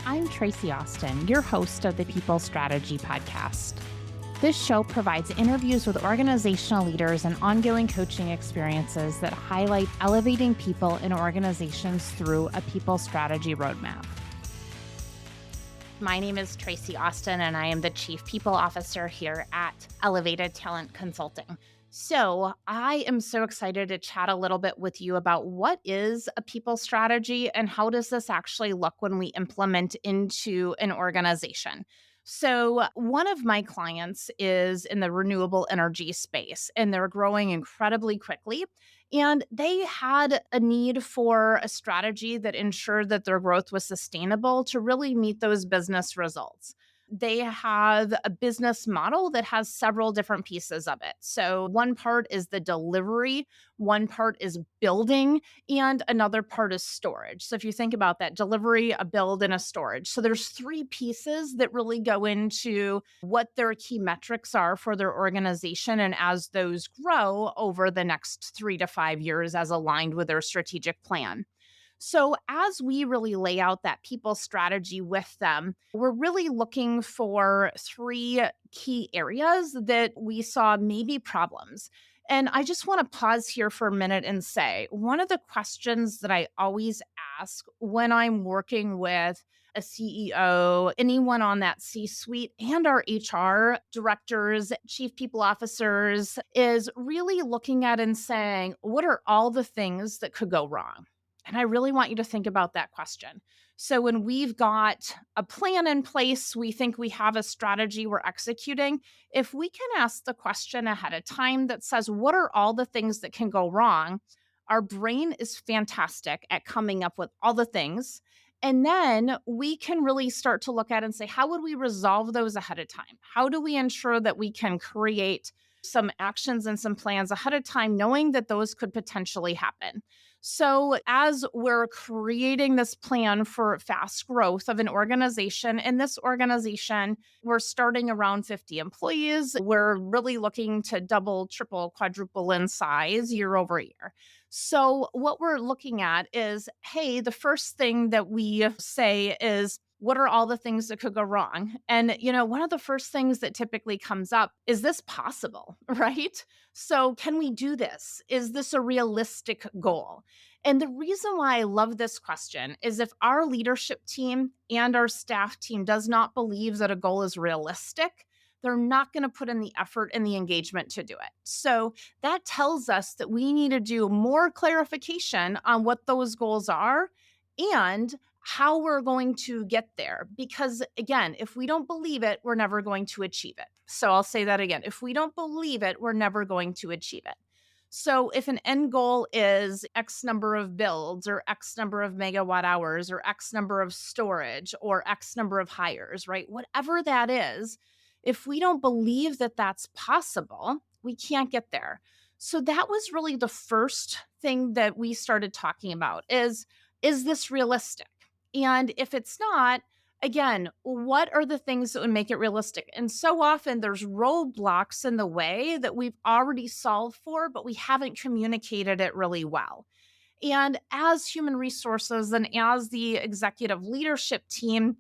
I'm Traci Austin, your host of the People Strategy Podcast. This show provides interviews with organizational leaders and ongoing coaching experiences that highlight elevating people in organizations through a people strategy roadmap. My name is Traci Austin, and I am the Chief People Officer here at Elevated Talent Consulting. So I am so excited to chat a little bit with you about what is a people strategy and how does this actually look when we implement into an organization. So one of my clients is in the renewable energy space, and they're growing incredibly quickly. And they had a need for a strategy that ensured that their growth was sustainable to really meet those business results. They have a business model that has several different pieces of it. So, one part is the delivery, one part is building, and another part is storage. So, if you think about that, delivery, a build, and a storage. So, there's three pieces that really go into what their key metrics are for their organization. And as those grow over the next 3 to 5 years, as aligned with their strategic plan. So, as we really lay out that people strategy with them, we're really looking for three key areas that we saw maybe problems. And I just want to pause here for a minute and say one of the questions that I always ask when I'm working with a CEO, anyone on that C suite, and our HR directors, chief people officers, is really looking at and saying, what are all the things that could go wrong? And I really want you to think about that question. So, when we've got a plan in place, we think we have a strategy we're executing. If we can ask the question ahead of time that says, what are all the things that can go wrong? Our brain is fantastic at coming up with all the things. And then we can really start to look at and say, how would we resolve those ahead of time? How do we ensure that we can create some actions and some plans ahead of time, knowing that those could potentially happen? So, as we're creating this plan for fast growth of an organization, in this organization, we're starting around 50 employees. We're really looking to double, triple, quadruple in size year over year. So, what we're looking at is, hey, the first thing that we say is, what are all the things that could go wrong? And, one of the first things that typically comes up is this possible, right? So, can we do this? Is this a realistic goal? And the reason why I love this question is if our leadership team and our staff team does not believe that a goal is realistic, they're not going to put in the effort and the engagement to do it. So that tells us that we need to do more clarification on what those goals are and how we're going to get there. Because again, if we don't believe it, we're never going to achieve it. So I'll say that again. If we don't believe it, we're never going to achieve it. So if an end goal is X number of builds or X number of megawatt hours or X number of storage or X number of hires, right? Whatever that is, if we don't believe that that's possible, we can't get there. So that was really the first thing that we started talking about is this realistic? And if it's not, again, what are the things that would make it realistic? And so often there's roadblocks in the way that we've already solved for, but we haven't communicated it really well. And as human resources and as the executive leadership team,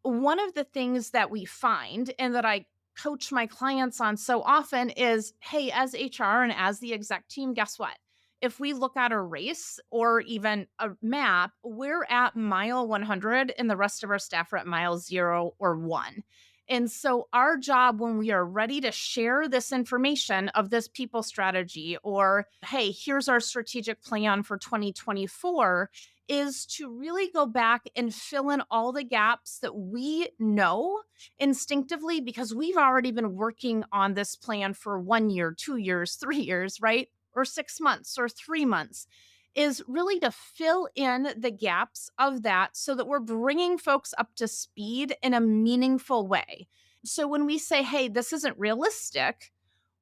one of the things that we find and that I coach my clients on so often is, hey, as HR and as the exec team, guess what? If we look at a race or even a map, we're at mile 100 and the rest of our staff are at mile 0 or 1. And so our job when we are ready to share this information of this people strategy or, hey, here's our strategic plan for 2024 is to really go back and fill in all the gaps that we know instinctively because we've already been working on this plan for 1 year, 2 years, 3 years, right? Or 6 months or 3 months, is really to fill in the gaps of that so that we're bringing folks up to speed in a meaningful way. So when we say, hey, this isn't realistic,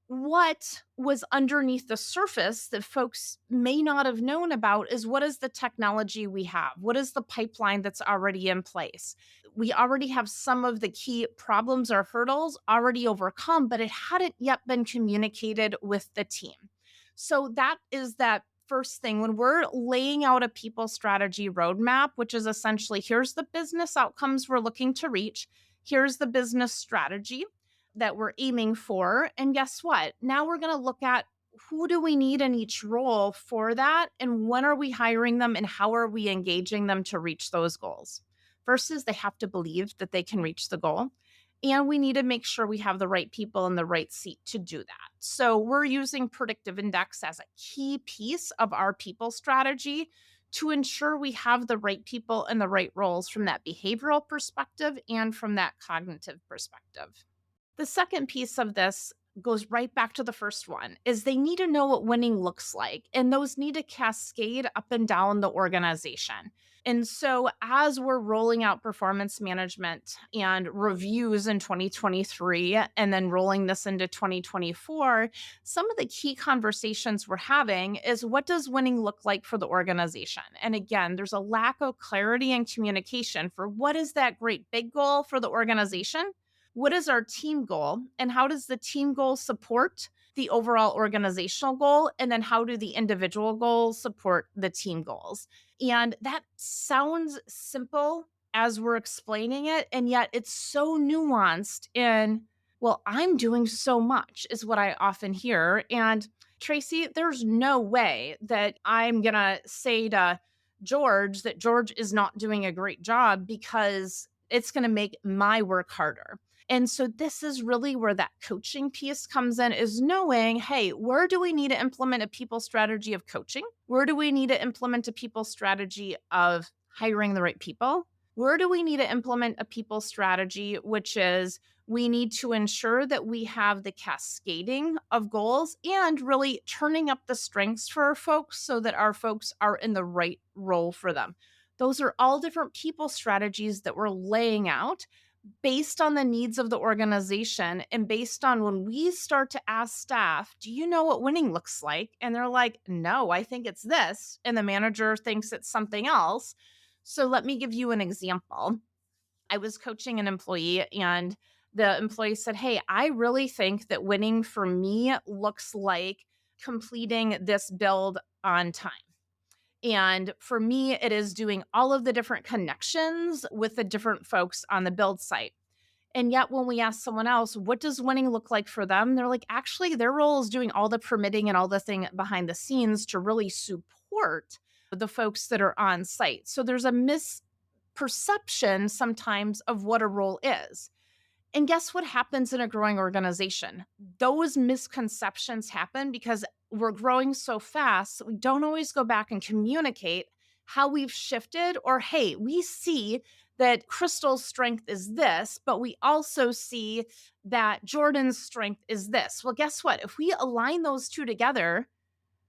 what was underneath the surface that folks may not have known about is what is the technology we have? What is the pipeline that's already in place? We already have some of the key problems or hurdles already overcome, but it hadn't yet been communicated with the team. So that is that first thing when we're laying out a people strategy roadmap, which is essentially here's the business outcomes we're looking to reach, here's the business strategy that we're aiming for. And guess what? Now we're going to look at who do we need in each role for that? And when are we hiring them? And how are we engaging them to reach those goals? First is they have to believe that they can reach the goal. And we need to make sure we have the right people in the right seat to do that. So we're using predictive index as a key piece of our people strategy to ensure we have the right people in the right roles from that behavioral perspective and from that cognitive perspective. The second piece of this goes right back to the first one is they need to know what winning looks like, and those need to cascade up and down the organization. And so as we're rolling out performance management and reviews in 2023 and then rolling this into 2024, some of the key conversations we're having is what does winning look like for the organization? And again, there's a lack of clarity and communication for what is that great big goal for the organization, what is our team goal, and how does the team goal support the overall organizational goal? And then how do the individual goals support the team goals? And that sounds simple as we're explaining it. And yet it's so nuanced in, well, I'm doing so much, is what I often hear. And Tracy, there's no way that I'm going to say to George that George is not doing a great job because it's going to make my work harder. And so this is really where that coaching piece comes in is knowing, hey, where do we need to implement a people strategy of coaching? Where do we need to implement a people strategy of hiring the right people? Where do we need to implement a people strategy, which is we need to ensure that we have the cascading of goals and really turning up the strengths for our folks so that our folks are in the right role for them. Those are all different people strategies that we're laying out based on the needs of the organization and based on when we start to ask staff, do you know what winning looks like? And they're like, no, I think it's this. And the manager thinks it's something else. So let me give you an example. I was coaching an employee and the employee said, hey, I really think that winning for me looks like completing this build on time. And for me, it is doing all of the different connections with the different folks on the build site. And yet, when we ask someone else, what does winning look like for them? They're like, actually, their role is doing all the permitting and all the thing behind the scenes to really support the folks that are on site. So there's a misperception sometimes of what a role is. And guess what happens in a growing organization? Those misconceptions happen because we're growing so fast. We don't always go back and communicate how we've shifted, or hey, we see that Crystal's strength is this, but we also see that Jordan's strength is this. Well, guess what? If we align those two together,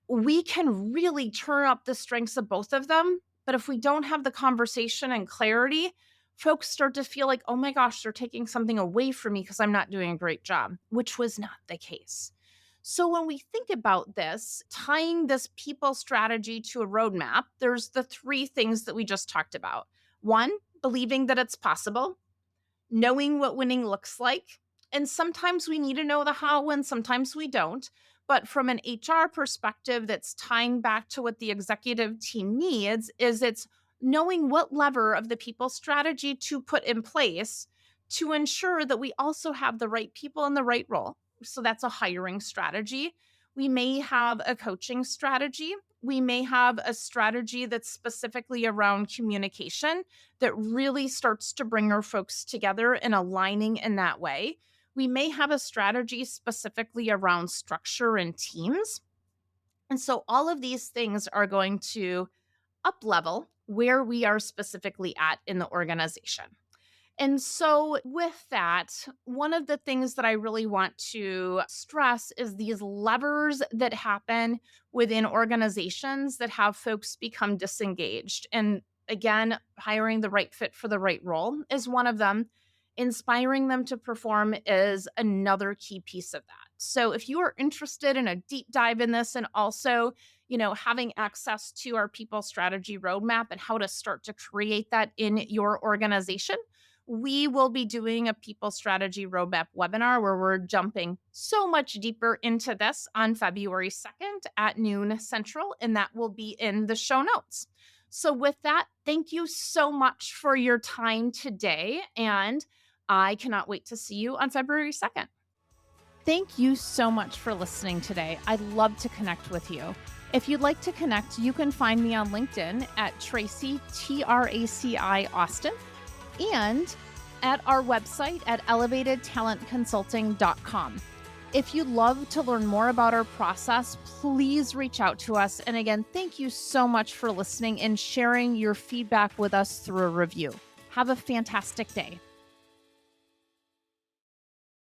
we can really turn up the strengths of both of them. But if we don't have the conversation and clarity, folks start to feel like, oh my gosh, they're taking something away from me because I'm not doing a great job, which was not the case. So when we think about this, tying this people strategy to a roadmap, there's the three things that we just talked about. One, believing that it's possible, knowing what winning looks like. And sometimes we need to know the how and sometimes we don't. But from an HR perspective, that's tying back to what the executive team needs is it's knowing what lever of the people strategy to put in place to ensure that we also have the right people in the right role. So that's a hiring strategy. We may have a coaching strategy. We may have a strategy that's specifically around communication that really starts to bring our folks together and aligning in that way. We may have a strategy specifically around structure and teams. And so all of these things are going to up level where we are specifically at in the organization. And so, with that, one of the things that I really want to stress is these levers that happen within organizations that have folks become disengaged. And again, hiring the right fit for the right role is one of them. Inspiring them to perform is another key piece of that. So, if you are interested in a deep dive in this and also, having access to our people strategy roadmap and how to start to create that in your organization, We will be doing a people strategy roadmap webinar where we're jumping so much deeper into this on February 2nd at noon Central, and that will be in the show notes. So, with that, thank you so much for your time today, and I cannot wait to see you on February 2nd. Thank you so much for listening today. I'd love to connect with you. If you'd like to connect, you can find me on LinkedIn at Traci, Traci Austin, and at our website at elevatedtalentconsulting.com. If you'd love to learn more about our process, please reach out to us. And again, thank you so much for listening and sharing your feedback with us through a review. Have a fantastic day.